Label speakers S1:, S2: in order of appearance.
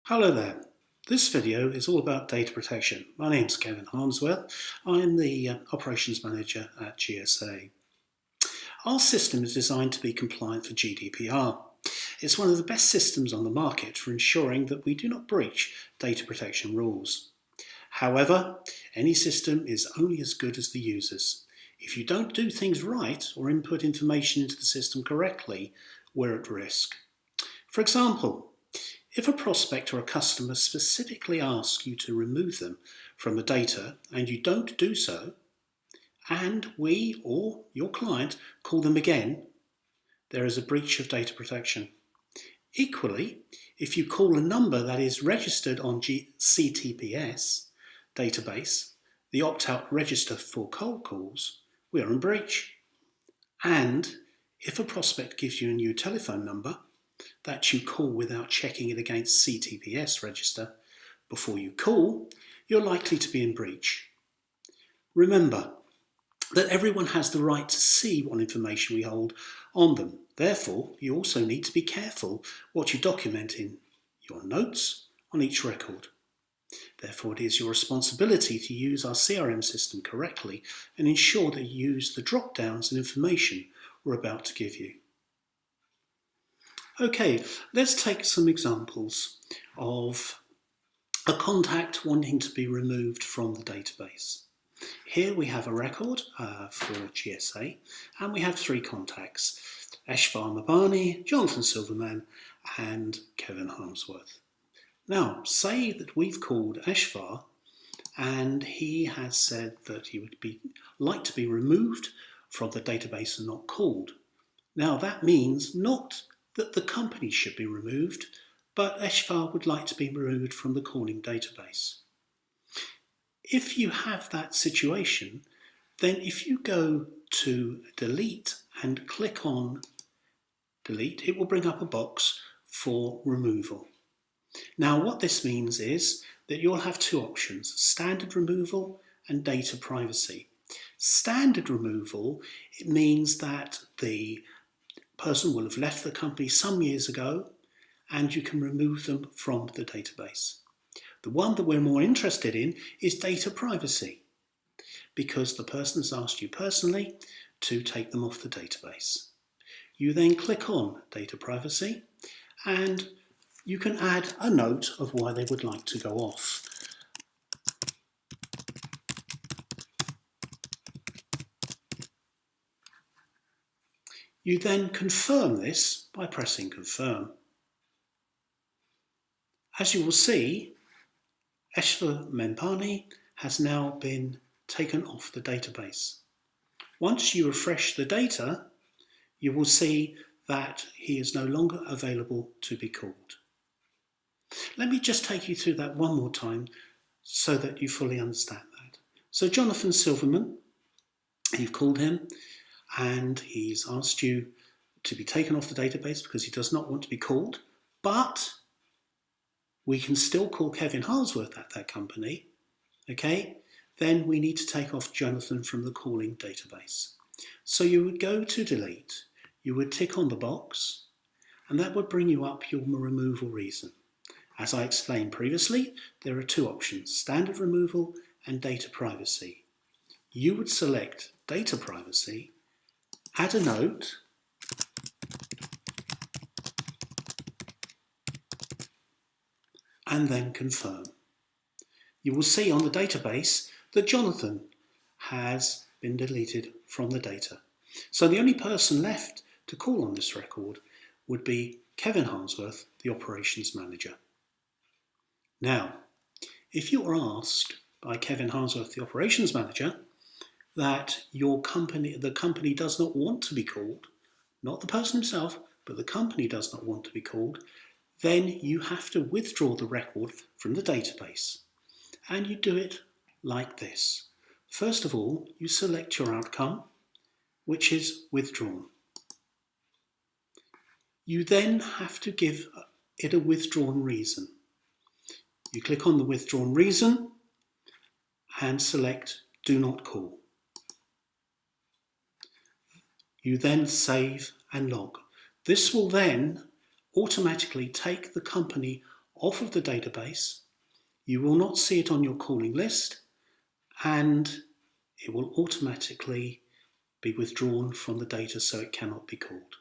S1: Hello there. This video is all about data protection. My name's Kevin Harmsworth. I'm the Operations Manager at GSA. Our system is designed to be compliant for GDPR. It's one of the best systems on the market for ensuring that we do not breach data protection rules. However, any system is only as good as the users. If you don't do things right or input information into the system correctly, we're at risk. For example, if a prospect or a customer specifically asks you to remove them from the data and you don't do so, and we or your client call them again, there is a breach of data protection. Equally, if you call a number that is registered on CTPS database, the opt-out register for cold calls, we are in breach. And if a prospect gives you a new telephone number that you call without checking it against CTPS register before you call, you're likely to be in breach. Remember that everyone has the right to see what information we hold on them. Therefore, you also need to be careful what you document in your notes on each record. Therefore, it is your responsibility to use our CRM system correctly and ensure that you use the drop-downs and information we're about to give you. Okay, let's take some examples of a contact wanting to be removed from the database. Here we have a record for GSA, and we have three contacts: Ashfar Mabani, Jonathan Silverman, and Kevin Harmsworth. Now, say that we've called Ashfar, and he has said that he would like to be removed from the database and not called. Now, that means not that the company should be removed, but Ashfar would like to be removed from the calling database. If you have that situation, then if you go to delete and click on delete, it will bring up a box for removal. Now, what this means is that you'll have two options: standard removal and data privacy. Standard removal, it means that the person will have left the company some years ago and you can remove them from the database. The one that we're more interested in is data privacy, because the person has asked you personally to take them off the database. You then click on data privacy and you can add a note of why they would like to go off. You then confirm this by pressing confirm. As you will see, Ashfar Mempani has now been taken off the database. Once you refresh the data, you will see that he is no longer available to be called. Let me just take you through that one more time so that you fully understand that. So Jonathan Silverman, you've called him and he's asked you to be taken off the database because he does not want to be called, but we can still call Kevin Harmsworth at that company, okay? Then we need to take off Jonathan from the calling database. So you would go to delete, you would tick on the box, and that would bring you up your removal reason. As I explained previously, there are two options: standard removal and data privacy. You would select data privacy, add a note, and then confirm. You will see on the database that Jonathan has been deleted from the data. So the only person left to call on this record would be Kevin Harmsworth, the Operations Manager. Now, if you are asked by Kevin Harmsworth, the Operations Manager, that the company does not want to be called, not the person himself, but the company does not want to be called, then you have to withdraw the record from the database. And you do it like this. First of all, you select your outcome, which is withdrawn. You then have to give it a withdrawn reason. You click on the withdrawn reason and select do not call. You then save and log. This will then automatically take the company off of the database, you will not see it on your calling list, and it will automatically be withdrawn from the data so it cannot be called.